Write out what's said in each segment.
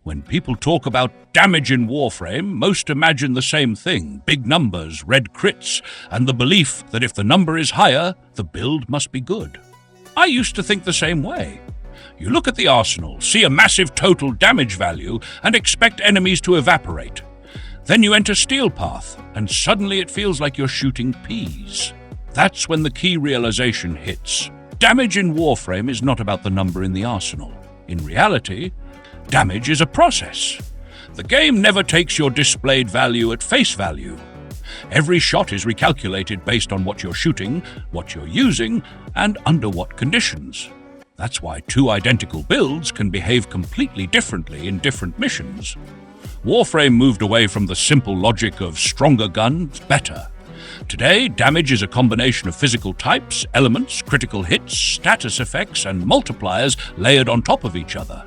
When people talk about damage in Warframe, most imagine the same thing: big numbers, red crits, and the belief that if the number is higher, the build must be good. I used to think the same way. You look at the arsenal, see a massive total damage value, and expect enemies to evaporate. Then you enter Steel Path, and suddenly it feels like you're shooting peas. That's when the key realization hits. Damage in Warframe is not about the number in the arsenal. In reality, damage is a process. The game never takes your displayed value at face value. Every shot is recalculated based on what you're shooting, what you're using, and under what conditions. That's why two identical builds can behave completely differently in different missions. Warframe moved away from the simple logic of stronger guns, better. Today, damage is a combination of physical types, elements, critical hits, status effects, and multipliers layered on top of each other,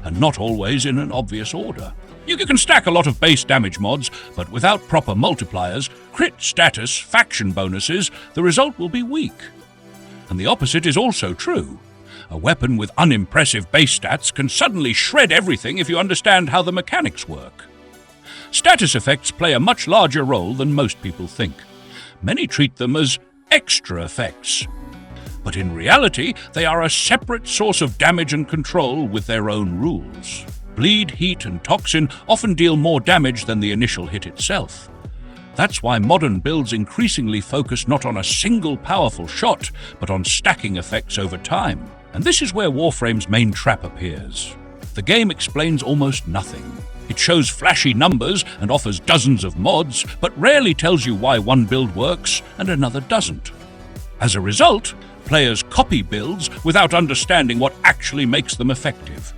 and not always in an obvious order. You can stack a lot of base damage mods, but without proper multipliers, crit status, faction bonuses, the result will be weak. And the opposite is also true. A weapon with unimpressive base stats can suddenly shred everything if you understand how the mechanics work. Status effects play a much larger role than most people think. Many treat them as extra effects. But in reality, they are a separate source of damage and control with their own rules. Bleed, heat, and toxin often deal more damage than the initial hit itself. That's why modern builds increasingly focus not on a single powerful shot, but on stacking effects over time. And this is where Warframe's main trap appears. The game explains almost nothing. It shows flashy numbers and offers dozens of mods, but rarely tells you why one build works and another doesn't. As a result, players copy builds without understanding what actually makes them effective.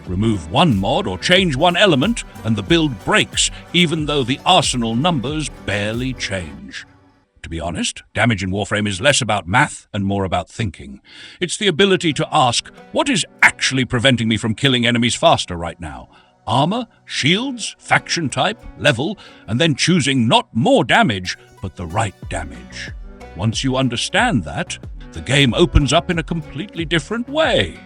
Remove one mod or change one element, and the build breaks, even though the arsenal numbers barely change. To be honest, damage in Warframe is less about math and more about thinking. It's the ability to ask, what is actually preventing me from killing enemies faster right now? Armor, shields, faction type, level, and then choosing not more damage, but the right damage. Once you understand that, the game opens up in a completely different way.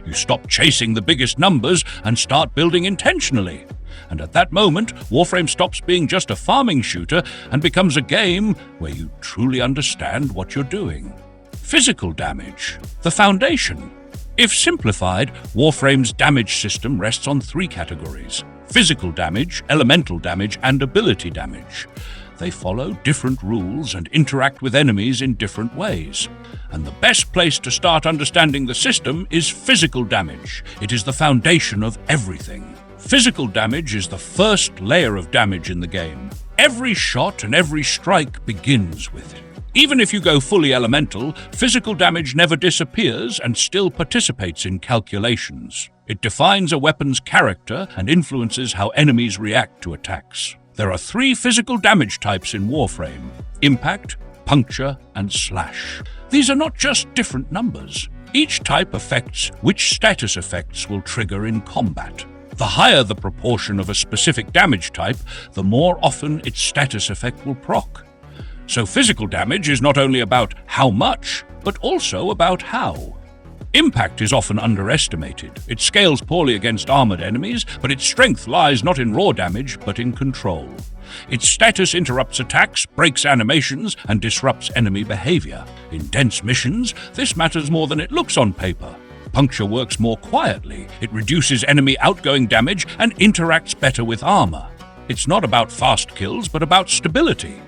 You stop chasing the biggest numbers and start building intentionally. And at that moment, Warframe stops being just a farming shooter and becomes a game where you truly understand what you're doing. Physical damage, the foundation. If simplified, Warframe's damage system rests on three categories: physical damage, elemental damage, and ability damage. They follow different rules and interact with enemies in different ways. And the best place to start understanding the system is physical damage. It is the foundation of everything. Physical damage is the first layer of damage in the game. Every shot and every strike begins with it. Even if you go fully elemental, physical damage never disappears and still participates in calculations. It defines a weapon's character and influences how enemies react to attacks. There are three physical damage types in Warframe: impact, puncture, and slash. These are not just different numbers. Each type affects which status effects will trigger in combat. The higher the proportion of a specific damage type, the more often its status effect will proc. So physical damage is not only about how much, but also about how. Impact is often underestimated. It scales poorly against armored enemies, but its strength lies not in raw damage, but in control. Its status interrupts attacks, breaks animations, and disrupts enemy behavior. In dense missions, this matters more than it looks on paper. Puncture works more quietly. It reduces enemy outgoing damage and interacts better with armor. It's not about fast kills, but about stability.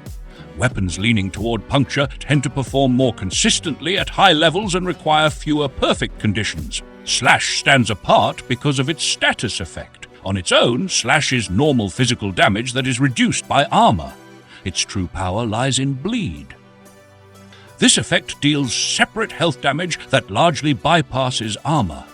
Weapons leaning toward puncture tend to perform more consistently at high levels and require fewer perfect conditions. Slash stands apart because of its status effect. On its own, slash is normal physical damage that is reduced by armor. Its true power lies in bleed. This effect deals separate health damage that largely bypasses armor.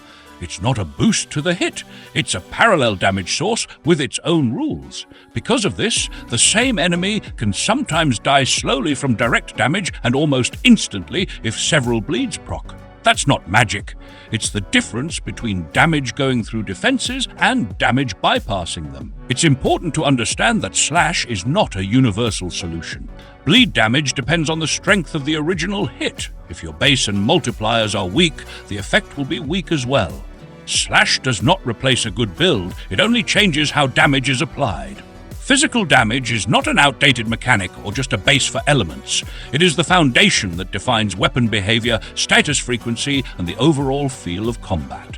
It's not a boost to the hit, it's a parallel damage source with its own rules. Because of this, the same enemy can sometimes die slowly from direct damage and almost instantly if several bleeds proc. That's not magic. It's the difference between damage going through defenses and damage bypassing them. It's important to understand that slash is not a universal solution. Bleed damage depends on the strength of the original hit. If your base and multipliers are weak, the effect will be weak as well. Slash does not replace a good build, it only changes how damage is applied. Physical damage is not an outdated mechanic or just a base for elements. It is the foundation that defines weapon behavior, status frequency, and the overall feel of combat.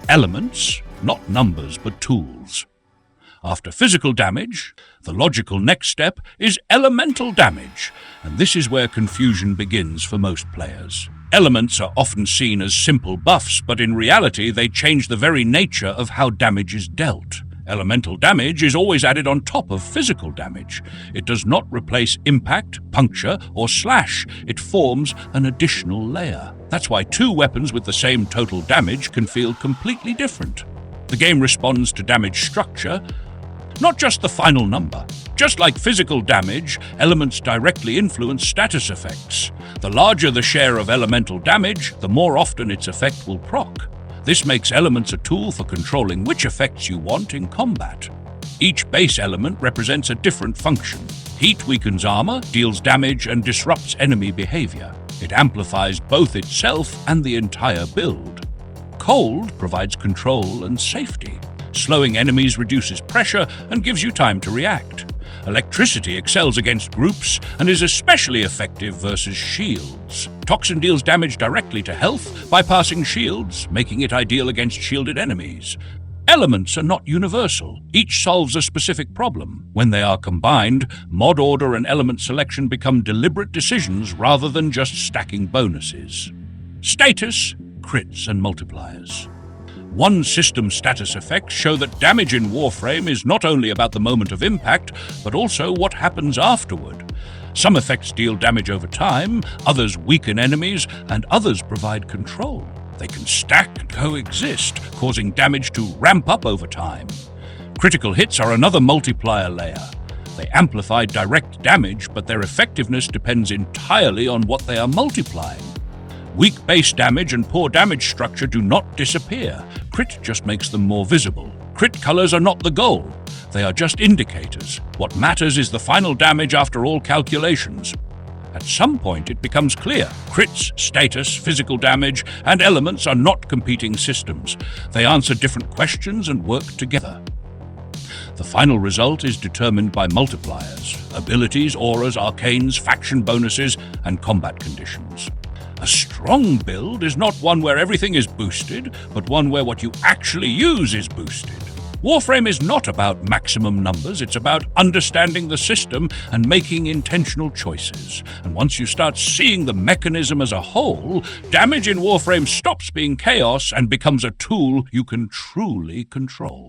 Elements, not numbers but tools. After physical damage, the logical next step is elemental damage, and this is where confusion begins for most players. Elements are often seen as simple buffs, but in reality they change the very nature of how damage is dealt. Elemental damage is always added on top of physical damage. It does not replace impact, puncture, or slash. It forms an additional layer. That's why two weapons with the same total damage can feel completely different. The game responds to damage structure, not just the final number. Just like physical damage, elements directly influence status effects. The larger the share of elemental damage, the more often its effect will proc. This makes elements a tool for controlling which effects you want in combat. Each base element represents a different function. Heat weakens armor, deals damage, and disrupts enemy behavior. It amplifies both itself and the entire build. Cold provides control and safety. Slowing enemies reduces pressure and gives you time to react. Electricity excels against groups and is especially effective versus shields. Toxin deals damage directly to health, bypassing shields, making it ideal against shielded enemies. Elements are not universal. Each solves a specific problem. When they are combined, mod order and element selection become deliberate decisions rather than just stacking bonuses. Status, crits, and multipliers. One system status effects show that damage in Warframe is not only about the moment of impact, but also what happens afterward. Some effects deal damage over time, others weaken enemies, and others provide control. They can stack and coexist, causing damage to ramp up over time. Critical hits are another multiplier layer. They amplify direct damage, but their effectiveness depends entirely on what they are multiplying. Weak base damage and poor damage structure do not disappear. Crit just makes them more visible. Crit colors are not the goal. They are just indicators. What matters is the final damage after all calculations. At some point it becomes clear. Crits, status, physical damage, and elements are not competing systems. They answer different questions and work together. The final result is determined by multipliers, abilities, auras, arcanes, faction bonuses, and combat conditions. A strong build is not one where everything is boosted, but one where what you actually use is boosted. Warframe is not about maximum numbers, it's about understanding the system and making intentional choices. And once you start seeing the mechanism as a whole, damage in Warframe stops being chaos and becomes a tool you can truly control.